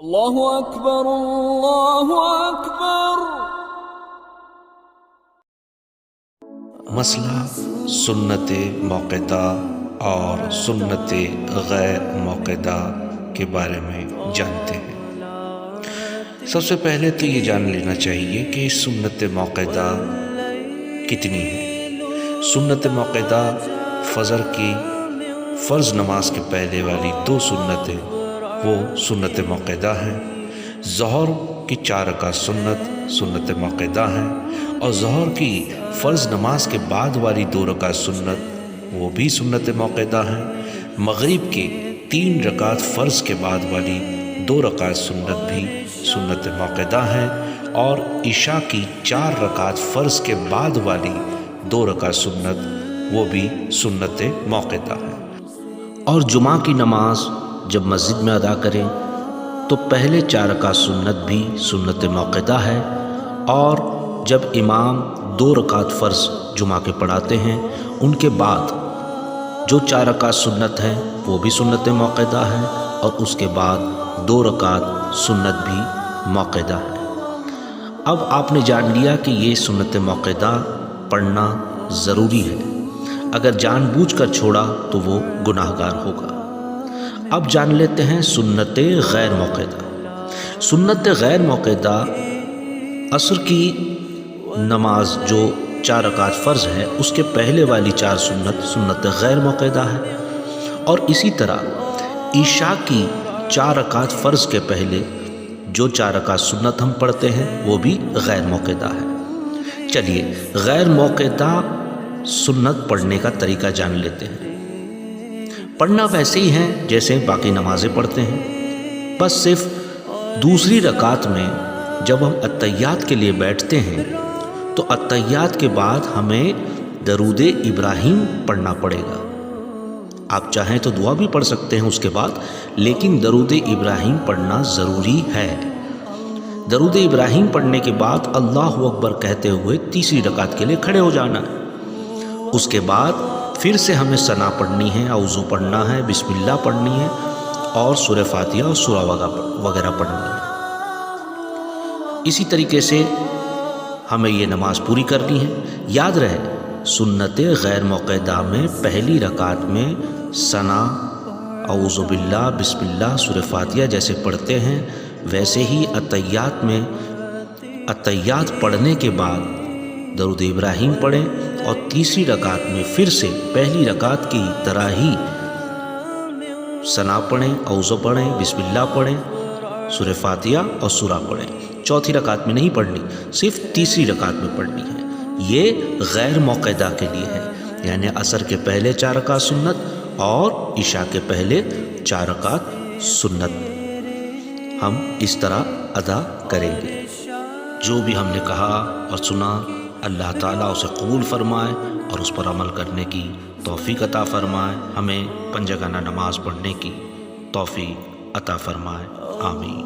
اللہ اکبر اللہ اکبر۔ مسئلہ سنت موقدہ اور سنت غیر موقدہ کے بارے میں جانتے ہیں۔ سب سے پہلے تو یہ جان لینا چاہیے کہ سنت موقدہ کتنی ہے۔ سنت موقدہ فجر کی فرض نماز کے پہلے والی 2 سنتیں وہ سنت موقدہ ہیں۔ ظہر کی 4 رکعت سنت موقدہ ہیں، اور ظہر کی فرض نماز کے بعد والی 2 رکعت سنت وہ بھی سنت موقدہ ہیں۔ مغرب کی 3 رکعت فرض کے بعد والی 2 رکعت سنت بھی سنت موقدہ ہیں، اور عشاء کی 4 رکعت فرض کے بعد والی 2 رکعت سنت وہ بھی سنت موقدہ ہیں۔ اور جمعہ کی نماز جب مسجد میں ادا کریں تو پہلے 4 رکعت سنت بھی سنت موقدہ ہے، اور جب امام 2 رکعت فرض جمعہ کے پڑھاتے ہیں ان کے بعد جو 4 رکعت سنت ہیں وہ بھی سنت موقدہ ہے، اور اس کے بعد 2 رکعت سنت بھی موقدہ ہے۔ اب آپ نے جان لیا کہ یہ سنت موقدہ پڑھنا ضروری ہے، اگر جان بوجھ کر چھوڑا تو وہ گناہ گار ہوگا۔ اب جان لیتے ہیں سنت غیر موقدہ۔ سنت غیر موقدہ عصر کی نماز جو 4 رکعت فرض ہے اس کے پہلے والی 4 سنت غیر موقدہ ہے، اور اسی طرح عشاء کی 4 رکعت فرض کے پہلے جو 4 رکعت سنت ہم پڑھتے ہیں وہ بھی غیر موقدہ ہے۔ چلیے غیر موقدہ سنت پڑھنے کا طریقہ جان لیتے ہیں۔ پڑھنا ویسے ہی ہے جیسے باقی نمازیں پڑھتے ہیں، بس صرف دوسری رکعت میں جب ہم اتحیات کے لیے بیٹھتے ہیں تو اتحیات کے بعد ہمیں درود ابراہیم پڑھنا پڑے گا۔ آپ چاہیں تو دعا بھی پڑھ سکتے ہیں اس کے بعد، لیکن درود ابراہیم پڑھنا ضروری ہے۔ درود ابراہیم پڑھنے کے بعد اللہ اکبر کہتے ہوئے تیسری رکعت کے لیے کھڑے ہو جانا ہے۔ اس کے بعد پھر سے ہمیں ثنا پڑھنی ہے، اعوذ پڑھنا ہے، بسم اللہ پڑھنی ہے، اور سورہ فاتحہ اور سورہ وغیرہ پڑھنی ہے۔ اسی طریقے سے ہمیں یہ نماز پوری کرنی ہے۔ یاد رہے سنت غیر موقدہ میں پہلی رکعت میں ثنا، اعوذ باللہ، بسم اللہ، سورہ فاتحہ جیسے پڑھتے ہیں ویسے ہی اتحیات میں اتحیات پڑھنے کے بعد درود ابراہیم پڑھیں، اور تیسری رکعت میں پھر سے پہلی رکعت کی طرح ہی ثنا پڑھیں، اعوذ پڑھیں، بسم اللہ پڑھیں، سورہ فاتحہ اور سورہ پڑھیں۔ چوتھی رکعت میں نہیں پڑھنی، صرف تیسری رکعت میں پڑھنی ہے۔ یہ غیر موقدہ کے لیے ہے، یعنی عصر کے پہلے 4 رکعت سنت اور عشاء کے پہلے 4 رکعت سنت ہم اس طرح ادا کریں گے۔ جو بھی ہم نے کہا اور سنا اللہ تعالیٰ اسے قبول فرمائے اور اس پر عمل کرنے کی توفیق عطا فرمائے، ہمیں پنجگانہ نماز پڑھنے کی توفیق عطا فرمائے، آمین۔